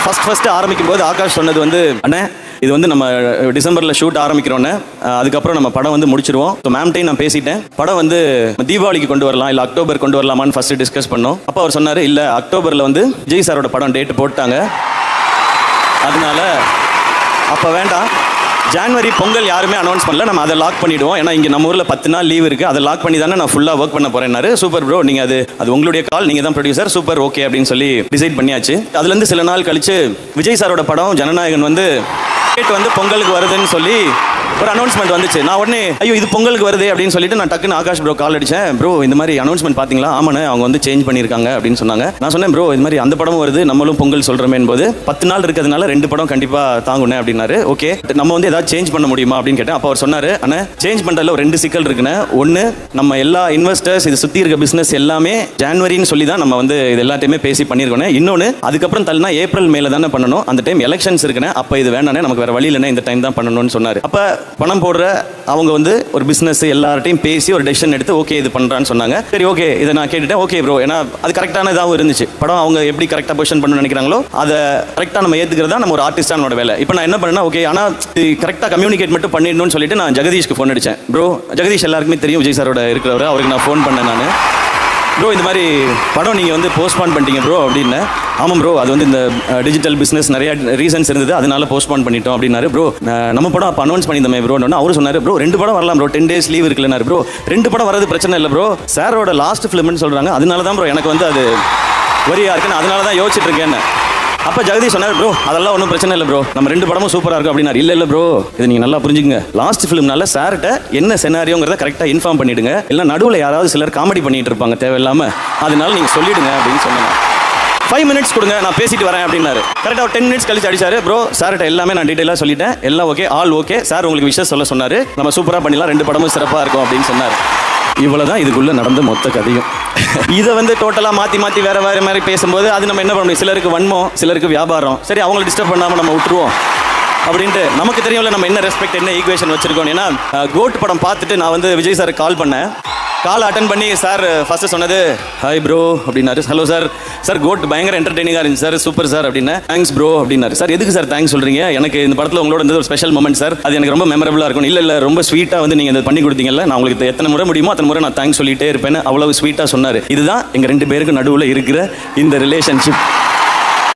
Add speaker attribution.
Speaker 1: First ஆரம்பிக்கும் போது ஆகாஷ் சொன்னது வந்து, அண்ணே இது வந்து நம்ம டிசம்பரில் ஷூட் ஆரம்பிக்கிறோன்னு, அதுக்கப்புறம் நம்ம படம் வந்து முடிச்சிருவோம். ஸோ மேம்டையும் நான் பேசிட்டேன், படம் வந்து தீபாவளிக்கு கொண்டு வரலாம் இல்லை அக்டோபர் கொண்டு வரலாமான்னு ஃபர்ஸ்ட் டிஸ்கஸ் பண்ணோம். அப்போ அவர் சொன்னார், இல்லை அக்டோபரில் வந்து விஜய் சாரோட படம் டேட் போட்டாங்க, அதனால அப்போ வேண்டாம், ஜான்வரி பொங்கல் யாருமே அனௌன்ஸ் பண்ணல, நம்ம அதை லாக் பண்ணிவிடுவோம். ஏன்னா இங்கே நம்ம ஊரில் 10 நாள் லீவ் இருக்குது, அதை லாக் பண்ணி தானே நான் ஃபுல்லாக ஒர்க் பண்ண போகிறேன்னாரு. சூப்பர் ப்ரோ, நீங்கள் அது உங்களுடைய கால், நீங்கள் தான் ப்ரொடியூசர், சூப்பர் ஓகே அப்படின்னு சொல்லி டிசைட் பண்ணியாச்சு. அதுலேருந்து சில நாள் கழிச்சு விஜய் சாரோட படம் ஜனநாயகன் வந்து டேட் வந்து பொங்கலுக்கு வருதுன்னு சொல்லி ஒரு அனௌன்ஸ்மெண்ட் வந்துச்சு. நான் உடனே ஐயோ இது பொங்கலுக்கு வருது அப்படின்னு சொல்லிட்டு நான் டக்குன்னு ஆகாஷ் ப்ரோ கால் அடிச்சேன். ப்ரோ இந்த மாதிரி அனௌன்ஸ்மெண்ட் பார்த்தீங்களா? ஆமாண்ணே, அவங்க வந்து சேஞ்ச் பண்ணியிருக்காங்க அப்படின்னு சொன்னாங்க. நான் சொன்னேன், ப்ரோ இது மாதிரி அந்த படமும் வருது, நம்மளும் பொங்கல் சொல்கிறோமே போது 10 நாள் இருக்கிறதுனால 2 படம் கண்டிப்பாக தாங்குனேன் அப்படின்னாரு. ஓகே, நம்ம வந்து ஏதாவது சேஞ்ச் பண்ண முடியுமா அப்படின்னு கேட்டேன். அப்போ அவர் சொன்னார், அண்ணா சேஞ்ச் பண்ணுறதுல ஒரு 2 சிக்கல் இருக்குண்ணே. ஒன்று, நம்ம எல்லா இன்வெஸ்டர்ஸ் இது சுற்றி இருக்க பிஸ்னஸ் எல்லாமே ஜான்வரின்னு சொல்லி தான் நம்ம வந்து இது எல்லாத்தையுமே பேசி பண்ணியிருக்கோம். இன்னொன்று, அதுக்கப்புறம் தள்ளினா ஏப்ரல் மேல தானே பண்ணணும், அந்த டைம் எலெக்ஷன்ஸ் இருக்குண்ணே, அப்போ இது வேணானே, நமக்கு வேறு வழி இல்லைன்னா இந்த டைம் தான் பண்ணணும்னு சொன்னார். அப்போ பணம் போடுற அவங்க வந்து ஒரு பிசினஸ் எல்லார்ட்டையும் பேசி ஒரு டெசிஷன் எடுத்து ஓகே இது பண்றான்னு சொன்னாங்க. சரி ஓகே, இதை நான் கேட்டுட்டேன். ஓகே ப்ரோ, ஏன்னா அது கரெக்டான இதாகவும் இருந்துச்சு. படம் அவங்க எப்படி கரெக்டாக பொசிஷன் பண்ணணும்னு நினைக்கிறாங்களோ அதை கரெக்டாக நம்ம ஏற்றுக்கிறதா நம்ம ஒரு ஆர்டிஸ்டானோட வேலை. இப்போ நான் என்ன பண்ணேன்னா, ஓகே ஆனால் கரெக்டாக கம்யூனிகேட் மட்டும் பண்ணிடணும்னு சொல்லிட்டு நான் ஜெகதீஷ்க்கு ஃபோன் அடித்தேன். ப்ரோ, ஜெகதீஷ் எல்லாருக்குமே தெரியும் விஜய் சாரோட இருக்கிறவர், அவருக்கு நான் ஃபோன் பண்ணேன். நான் ப்ரோ இந்த மாதிரி படம் நீங்கள் வந்து போஸ்ட்பான் பண்ணிட்டீங்க ப்ரோ அப்படின்னு. ஆமாம் ப்ரோ, அது வந்து இந்த டிஜிட்டல் பிஸ்னஸ் நிறைய ரீசன்ஸ் இருந்தது, அதனால போஸ்ட்பான் பண்ணிட்டோம் அப்படின்னாரு. ப்ரோ நம்ம படம் அப்போ அனௌன்ஸ் பண்ணியிருந்தோமே ப்ரோன்னு அவரு சொன்னார். ப்ரோ 2 படம் வரலாம் ப்ரோ, 10 days லீவ் இருக்குல்லனாரு. ப்ரோ 2 படம் வரது பிரச்சனை இல்லை ப்ரோ, சாரோட லாஸ்ட் ஃபிலிம்னு சொல்கிறாங்க, அதனால தான் ப்ரோ எனக்கு வந்து அது வரியா இருக்குன்னு அதனால தான் யோசிச்சுட்டு இருக்கேன்னு. அப்போ ஜெகதீஷ் சொன்னார், ப்ரோ அதெல்லாம் ஒன்றும் பிரச்சனை இல்லை ப்ரோ, நம்ம 2 படமும் சூப்பராக இருக்கும் அப்படின்னாரு. இல்லை ப்ரோ, இது நீங்கள் நல்லா புரிஞ்சுங்க, லாஸ்ட் ஃபிலிம்னால சார்கிட்ட என்ன செனாரியோங்கிறத கரெக்டாக இன்ஃபார்ம் பண்ணிவிடுங்க, இல்லை நடுவில் யாராவது சிலர் காமெடி பண்ணிகிட்டு இருப்பாங்க தேவையில்லாமல், அதனால நீங்கள் சொல்லிவிடுங்க அப்படின்னு சொன்னாங்க. 5 minutes கொடுங்க, நான் பேசிட்டு வரேன் அப்படின்னாரு. கரெக்டாக ஒரு 10 minutes கழிச்சு அடிச்சாரு. ப்ரோ சார்கிட்ட எல்லாமே நான் டீட்டெயிலாக சொல்லிட்டேன், எல்லாம் ஓகே, ஆல் ஓகே, சார் உங்களுக்கு விஷயம் சொல்ல சொன்னார், நம்ம சூப்பராக பண்ணிடலாம், 2 படமும் சிறப்பாக இருக்கும் அப்படின்னு சொன்னார். இவ்வளோதான் இதுக்குள்ளே நடந்த மொத்த கதையும். இதை வந்து டோட்டலாக மாற்றி வேறு மாதிரி பேசும்போது அது நம்ம என்ன பண்ண முடியும், சிலருக்கு வன்மம், சிலருக்கு வியாபாரம், சரி அவங்களை டிஸ்டர்ப் பண்ணாமல் நம்ம விட்டுருவோம் அப்படின்ட்டு. நமக்கு தெரியும்ல நம்ம என்ன ரெஸ்பெக்ட் என்ன ஈக்குவேஷன் வச்சிருக்கோம். ஏன்னா கோட் படம் பார்த்துட்டு நான் வந்து விஜய் சார் கால் பண்ணேன். கால் அட்டன் பண்ணி சார் ஃபர்ஸ்ட் சொன்னது ஹாய் ப்ரோ அப்படின்னாரு. ஹலோ சார், சார் கோட் பயங்கர என்டர்டெய்னிங்காக இருந்துச்சு சார், சூப்பர் சார் அப்படின்னா. தேங்க்ஸ் ப்ரோ அப்படின்னாரு. சார் எதுக்கு சார் தேங்க்ஸ் சொல்கிறீங்க, எனக்கு இந்த படத்தில் உங்களோட இருந்தது ஒரு ஸ்பெஷல் மொமெண்ட் சார், அது எனக்கு ரொம்ப மெமரபுளாக இருக்கும். இல்லை ரொம்ப ஸ்வீட்டாக வந்து நீங்கள் இதை பண்ணி கொடுத்தீங்கல்ல, நான் உங்களுக்கு எத்தனை முறை முடியுமோ அத்தனை முறை நான் தேங்க்ஸ் சொல்லிட்டே இருப்பேன்னு அவ்வளவு ஸ்வீட்டாக சொன்னார். இதுதான் எங்கள் 2 பேருக்கு நடுவில் இருக்கிற இந்த ரிலேஷன்ஷிப்.